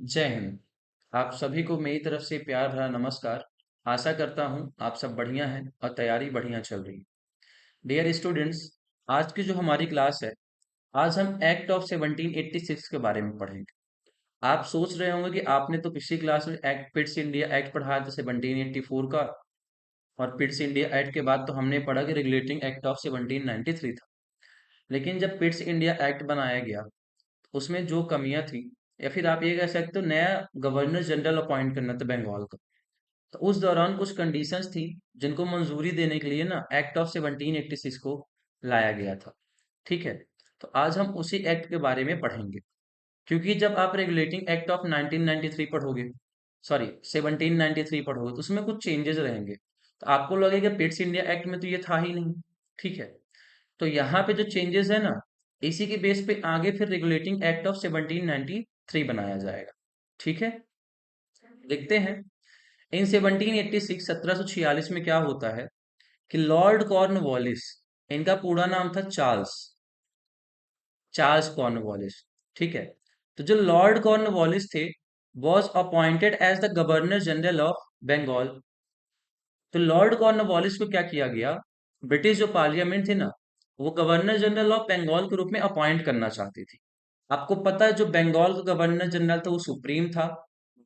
जय हिंद। आप सभी को मेरी तरफ से प्यार भरा नमस्कार। आशा करता हूँ आप सब बढ़िया हैं और तैयारी बढ़िया चल रही है। डियर स्टूडेंट्स, आज की जो हमारी क्लास है, आज हम एक्ट ऑफ 1786 के बारे में पढ़ेंगे। आप सोच रहे होंगे कि आपने तो पिछली क्लास में एक्ट पिट्स इंडिया एक्ट पढ़ा था 1784 का, और पिट्स इंडिया एक्ट के बाद तो हमने पढ़ा कि रेगुलेटिंग एक्ट ऑफ 1793 था। लेकिन जब पिट्स इंडिया एक्ट बनाया गया, उसमें जो कमियां थी, या फिर आप ये कह सकते हो नया गवर्नर जनरल अपॉइंट करना था बंगाल का, तो उस दौरान कुछ कंडीशंस थी जिनको मंजूरी देने के लिए ना एक्ट ऑफ 1786 को लाया गया था। ठीक है, तो आज हम उसी एक्ट के बारे में पढ़ेंगे। क्योंकि जब आप रेगुलेटिंग एक्ट ऑफ 1993 पढ़ोगे, सॉरी 1793 पढ़ोगे, तो उसमें कुछ चेंजेस रहेंगे। तो आपको लगेगा पिट्स इंडिया एक्ट में तो ये था ही नहीं। ठीक है, तो यहाँ पे जो चेंजेस है ना, इसी के बेस पे आगे फिर रेगुलेटिंग एक्ट ऑफ 1793 बनाया जाएगा। ठीक है, देखते हैं। इन 1786 1746 में क्या होता है कि लॉर्ड कॉर्नवालिस, इनका पूरा नाम था चार्ल्स चार्ल्स कॉर्नवालिस। ठीक है, तो जो लॉर्ड कॉर्नवालिस थे, was appointed as the governor general of Bengal. तो लॉर्ड कॉर्नवालिस को क्या किया गया, ब्रिटिश जो पार्लियामेंट थी ना, वो गवर्नर जनरल ऑफ बंगाल के रूप में अपॉइंट करना चाहती थी। आपको पता है जो बंगाल का गवर्नर जनरल था वो सुप्रीम था।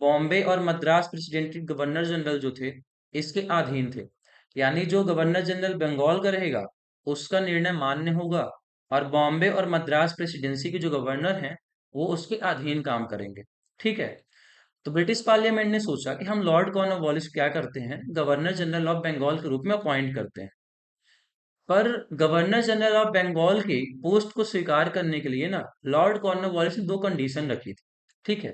बॉम्बे और मद्रास प्रेसिडेंसी गवर्नर जनरल जो थे, इसके अधीन थे। यानी जो गवर्नर जनरल बंगाल का रहेगा, उसका निर्णय मान्य होगा, और बॉम्बे और मद्रास प्रेसिडेंसी के जो गवर्नर हैं, वो उसके अधीन काम करेंगे। ठीक है, तो ब्रिटिश पार्लियामेंट ने सोचा कि हम लॉर्ड कॉर्नवालिस क्या करते हैं, गवर्नर जनरल ऑफ बंगाल के रूप में अपॉइंट करते हैं। पर गवर्नर जनरल ऑफ बंगाल के पोस्ट को स्वीकार करने के लिए ना, लॉर्ड कॉर्नवालिस ने दो कंडीशन रखी थी। ठीक है,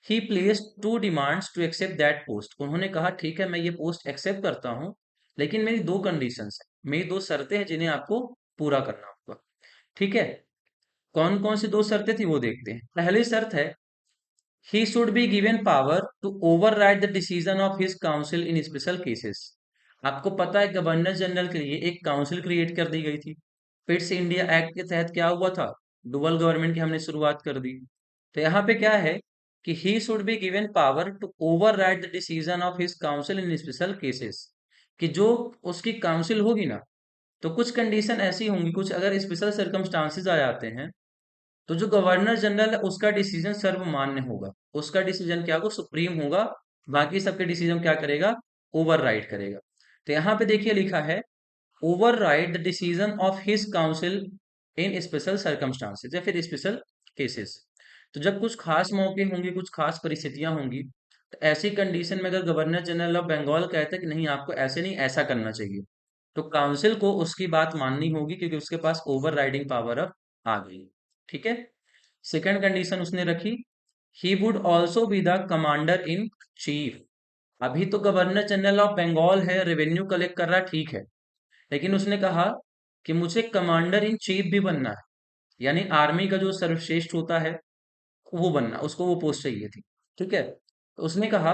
he placed two demands to accept that post. उन्होंने कहा ठीक है, मैं ये पोस्ट एक्सेप्ट करता हूँ, लेकिन मेरी दो कंडीशंस है, मेरी दो शर्तें हैं जिन्हें आपको पूरा करना होगा। ठीक है, कौन कौन सी दो शर्तें थी वो देखते हैं। पहली शर्त है, he should be given power to override the decision of his council in special cases। आपको पता है गवर्नर जनरल के लिए एक काउंसिल क्रिएट कर दी गई थी। पिट्स इंडिया एक्ट के तहत क्या हुआ था, डुअल गवर्नमेंट की हमने शुरुआत कर दी। तो यहाँ पे क्या है कि he should be given power to override the decision of his council in special cases, कि जो उसकी काउंसिल होगी ना, तो कुछ कंडीशन ऐसी होंगी, कुछ अगर स्पेशल सर्कमस्टांसेस आ जाते हैं, तो जो गवर्नर जनरल है उसका डिसीजन सर्वमान्य होगा। उसका डिसीजन क्या होगा, सुप्रीम होगा। बाकी सबके डिसीजन क्या करेगा, ओवरराइड करेगा। तो यहाँ पे देखिए लिखा है, override the decision of his council in special circumstances, या फिर स्पेशल केसेस। तो जब कुछ खास मौके होंगे, कुछ खास परिस्थितियां होंगी, तो ऐसी कंडीशन में अगर गवर्नर जनरल ऑफ बंगाल कहता है कि नहीं आपको ऐसे नहीं ऐसा करना चाहिए, तो काउंसिल को उसकी बात माननी होगी, क्योंकि उसके पास ओवर राइडिंग पावर अब आ गई। ठीक है, सेकंड कंडीशन उसने रखी, he would also be the commander in chief. अभी तो गवर्नर जनरल ऑफ बंगाल है, रेवेन्यू कलेक्ट कर रहा है, ठीक है, लेकिन उसने कहा कि मुझे कमांडर इन चीफ भी बनना है। यानी आर्मी का जो सर्वश्रेष्ठ होता है, वो बनना, उसको वो पोस्ट चाहिए थी। ठीक है, तो उसने कहा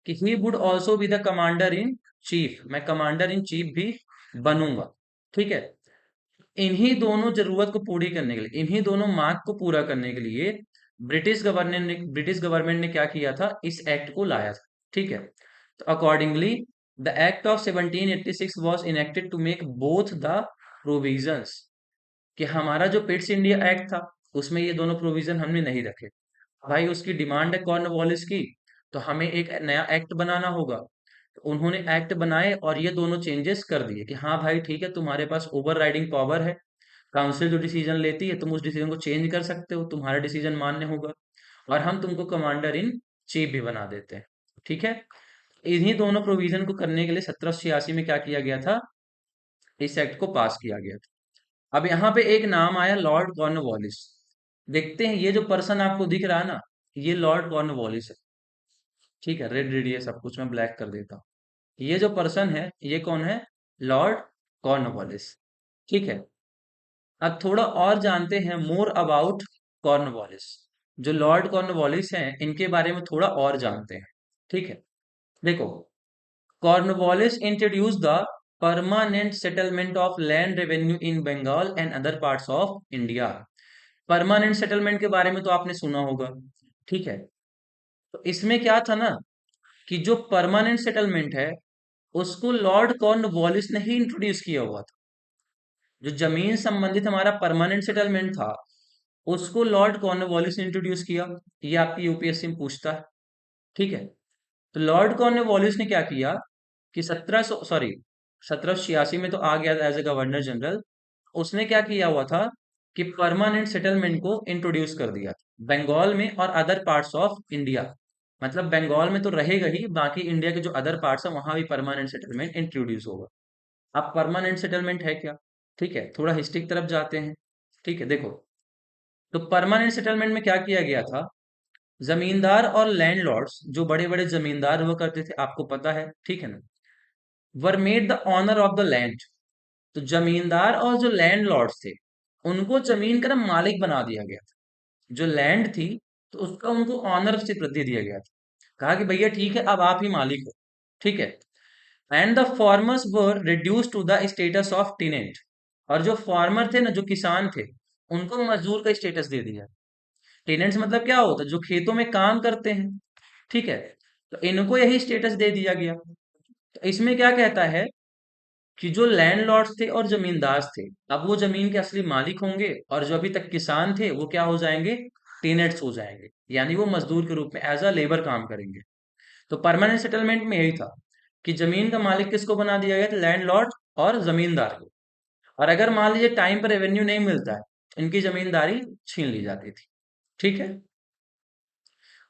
कि he would also be the commander in chief, मैं कमांडर इन चीफ भी बनूंगा। ठीक है, इन्हीं दोनों जरूरत को पूरी करने के लिए, इन्हीं दोनों मांग को पूरा करने के लिए ब्रिटिश गवर्नमेंट ने क्या किया था, इस एक्ट को लाया था। ठीक है, तो accordingly the act of 1786 was enacted to make both the provisions, कि हमारा जो पिट्स इंडिया एक्ट था, उसमें ये दोनों प्रोविजन हमने नहीं रखे। भाई उसकी डिमांड है कॉर्नवालिस की, तो हमें एक नया एक्ट बनाना होगा। तो उन्होंने एक्ट बनाए और ये दोनों चेंजेस कर दिए कि हाँ भाई ठीक है, तुम्हारे पास ओवर राइडिंग पावर है, काउंसिल जो डिसीजन लेती है तुम उस डिसीजन को चेंज कर सकते हो, तुम्हारा डिसीजन मान्य होगा, और हम तुमको कमांडर इन चीफ भी बना देते हैं। ठीक है, इन्हीं दोनों प्रोविजन को करने के लिए 1786 में क्या किया गया था, इस एक्ट को पास किया गया था। अब यहाँ पे एक नाम आया, लॉर्ड कॉर्नवालिस। देखते हैं, ये जो पर्सन आपको दिख रहा है ना, ये लॉर्ड कॉर्नवालिस है। ठीक है, रेड रेड ये सब कुछ मैं ब्लैक कर देता हूँ। ये जो पर्सन है, ये कौन है, लॉर्ड कॉर्नवालिस। ठीक है, अब थोड़ा और जानते हैं मोर अबाउट कॉर्नवालिस। जो लॉर्ड कॉर्नवालिस हैं, इनके बारे में थोड़ा और जानते हैं। ठीक है, देखो, Cornwallis introduce the permanent settlement of land revenue in Bengal and other parts of India. Permanent settlement के बारे में तो आपने सुना होगा। ठीक है, तो इसमें क्या था ना कि जो परमानेंट सेटलमेंट है उसको लॉर्ड कॉर्नवालिस ने ही इंट्रोड्यूस किया हुआ था। जो जमीन संबंधित हमारा परमानेंट सेटलमेंट था उसको लॉर्ड कॉर्नवालिस ने इंट्रोड्यूस किया। ये आपकी यूपीएससी में पूछता है। ठीक है। तो लॉर्ड कॉर्नवालिस ने क्या किया कि 1786 में तो आ गया एज ए गवर्नर जनरल। उसने क्या किया हुआ था कि परमानेंट सेटलमेंट को इंट्रोड्यूस कर दिया बंगाल में और अदर पार्ट्स ऑफ इंडिया। मतलब बंगाल में तो रहेगा ही, बाकी इंडिया के जो अदर पार्ट्स है वहां भी परमानेंट सेटलमेंट इंट्रोड्यूस होगा। अब परमानेंट सेटलमेंट है क्या? ठीक है, थोड़ा हिस्ट्री की तरफ जाते हैं। ठीक है, देखो, तो परमानेंट सेटलमेंट में क्या किया गया था, जमींदार और लैंडलॉर्ड्स, जो बड़े बड़े जमींदार हुआ करते थे, आपको पता है, ठीक है ना, were made the owner of the land. तो जमींदार और जो लैंडलॉर्ड्स थे उनको जमीन का ना मालिक बना दिया गया था। जो लैंड थी तो उसका उनको ऑनरशिप दे दिया गया था। कहा कि भैया ठीक है, अब आप ही मालिक हो। ठीक है। And the farmers were reduce to the status of tenant. और जो फार्मर थे ना, जो किसान थे, उनको मजदूर का स्टेटस दे दिया। टेनेंट्स मतलब क्या होता है? जो खेतों में काम करते हैं। ठीक है। तो इनको यही स्टेटस दे दिया गया। तो इसमें क्या कहता है कि जो लैंडलॉर्ड्स थे और जमींदार थे, अब वो जमीन के असली मालिक होंगे, और जो अभी तक किसान थे वो क्या हो जाएंगे? टेनेंट्स हो जाएंगे। यानी वो मजदूर के रूप में एज अ लेबर काम करेंगे। तो परमानेंट सेटलमेंट में यही था कि जमीन का मालिक किसको बना दिया गया था? लैंडलॉर्ड और जमींदार को। और अगर मान लीजिए टाइम पर रेवेन्यू नहीं मिलता है, इनकी जमींदारी छीन ली जाती थी। ठीक है।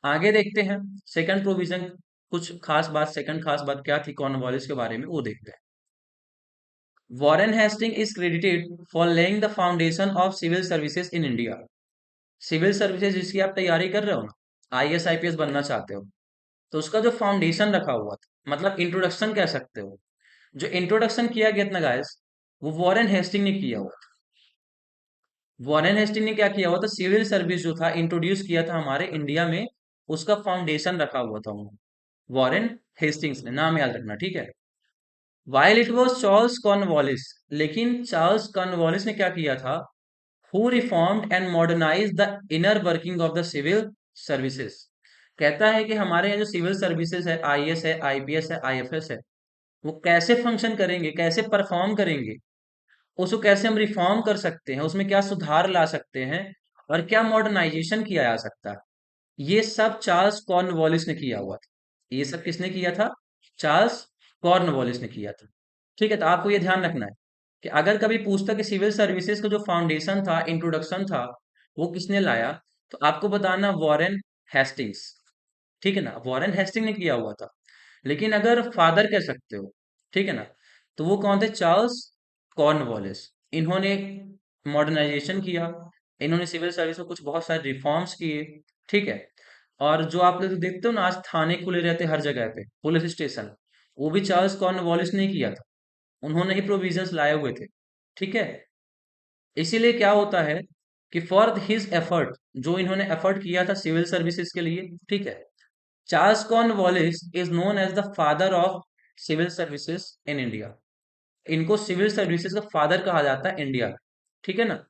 आगे देखते हैं सेकंड प्रोविजन। कुछ खास बात, सेकंड खास बात क्या थी कॉर्नवालिस के बारे में, वो देखते हैं। Warren Hasting is credited for laying the foundation of civil services in India. Civil services जिसकी आप तैयारी कर रहे हो ना, आईएएस आईपीएस बनना चाहते हो, तो उसका जो फाउंडेशन रखा हुआ था, मतलब इंट्रोडक्शन कह सकते हो, जो इंट्रोडक्शन किया गया था ना गाइस, वो वॉरेन हेस्टिंग ने किया हुआ था। वॉरेन हेस्टिंग ने क्या किया हुआ था? सिविल सर्विस जो था इंट्रोड्यूस किया था हमारे इंडिया में, उसका फाउंडेशन रखा हुआ था उन्होंने। वॉरेन हेस्टिंग्स ने, नाम याद रखना, ठीक है। While it was Charles Cornwallis, लेकिन चार्ल्स कॉर्नवालिस ने क्या किया था? Who reformed and modernize the inner working of the civil services. कहता है कि हमारे यहाँ जो सिविल सर्विसेज है, आईएएस है, आईपीएस है, आईएफएस है, वो कैसे फंक्शन करेंगे, कैसे परफॉर्म करेंगे, उसको कैसे हम रिफॉर्म कर सकते हैं, उसमें क्या सुधार ला सकते हैं, और क्या मॉडर्नाइजेशन किया जा सकता है, ये सब चार्ल्स कॉर्नवालिस ने किया हुआ था। ये सब किसने किया था? चार्ल्स कॉर्नवालिस ने किया था। ठीक है। तो आपको ये ध्यान रखना है कि अगर कभी पूछता कि सिविल सर्विसेज का जो फाउंडेशन था, इंट्रोडक्शन था, वो किसने लाया, तो आपको बताना वॉरेन हेस्टिंग्स। ठीक है ना, वॉरेन हेस्टिंग ने किया हुआ था। लेकिन अगर फादर कह सकते हो, ठीक है ना, तो वो कौन थे? Charles Cornwallis. इन्होंने मॉडर्नाइजेशन किया, इन्होंने सिविल सर्विस में कुछ बहुत सारे रिफॉर्म्स किए। ठीक है। और जो आप लोग देखते हो ना, आज थाने खुले रहते हैं हर जगह पे, पुलिस स्टेशन, वो भी चार्ल्स कॉर्नवालिस ने किया था। उन्होंने ही प्रोविजंस लाए हुए थे। ठीक है। इसीलिए क्या होता है कि फॉर हिज एफर्ट, जो इन्होंने एफर्ट किया था सिविल सर्विसेज के लिए, ठीक है, Charles Cornwallis is known as the father of civil services in India. इनको सिविल सर्विसेज का फादर कहा जाता है इंडिया में। ठीक है ना।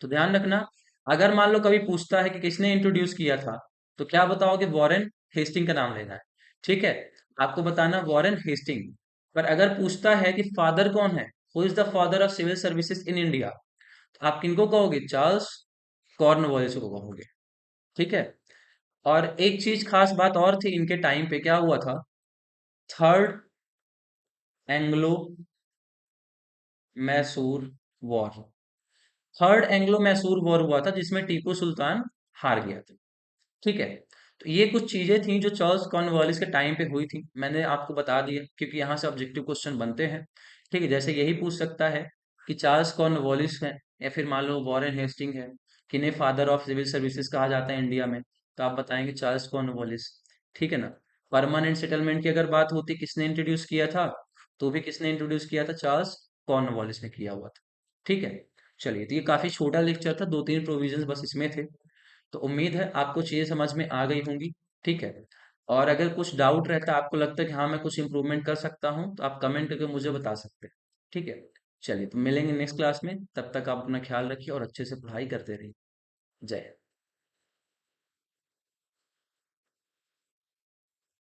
तो ध्यान रखना, अगर मान लो कभी पूछता है कि किसने इंट्रोड्यूस किया था, तो क्या बताओगे? वॉरेन हेस्टिंग का नाम लेना है। ठीक है। आपको बताना वॉरेन हेस्टिंग। पर अगर पूछता है कि फादर कौन है, who is the father of civil services in India, तो आप किनको कहोगे? चार्ल्स कॉर्नवालिस को कहोगे। ठीक है। और एक चीज खास बात और थी, इनके टाइम पे क्या हुआ था? Third Anglo Mysore war. Third Anglo Mysore war हुआ था जिसमें टीपू सुल्तान हार गया था। ठीक है। तो ये कुछ चीजें थी जो चार्ल्स कॉर्नवालिस के टाइम पे हुई थी, मैंने आपको बता दिया क्योंकि यहाँ से ऑब्जेक्टिव क्वेश्चन बनते हैं। ठीक है। जैसे यही पूछ सकता है कि चार्ल्स कॉर्नवालिस है, या फिर मान लो वॉरेन हेस्टिंग है, किन्हें फादर ऑफ सिविल सर्विसेज कहा जाता है इंडिया में, तो आप बताएंगे चार्ल्स कॉर्नवालिस। ठीक है ना। परमानेंट सेटलमेंट की अगर बात होती किसने इंट्रोड्यूस किया था, तो भी किसने इंट्रोड्यूस किया था? चार्ल्स कॉर्नवालिस ने किया हुआ था। ठीक है। चलिए, तो ये काफी छोटा लेक्चर था, दो तीन प्रोविजंस बस इसमें थे। तो उम्मीद है आपको चीजें समझ में आ गई होंगी। ठीक है। और अगर कुछ डाउट रहता है, आपको लगता है कि हाँ मैं कुछ इम्प्रूवमेंट कर सकता हूँ, तो आप कमेंट करके मुझे बता सकते हैं। ठीक है। चलिए, तो मिलेंगे नेक्स्ट क्लास में, तब तक आप अपना ख्याल रखिए और अच्छे से पढ़ाई करते रहिए। जय हिंद।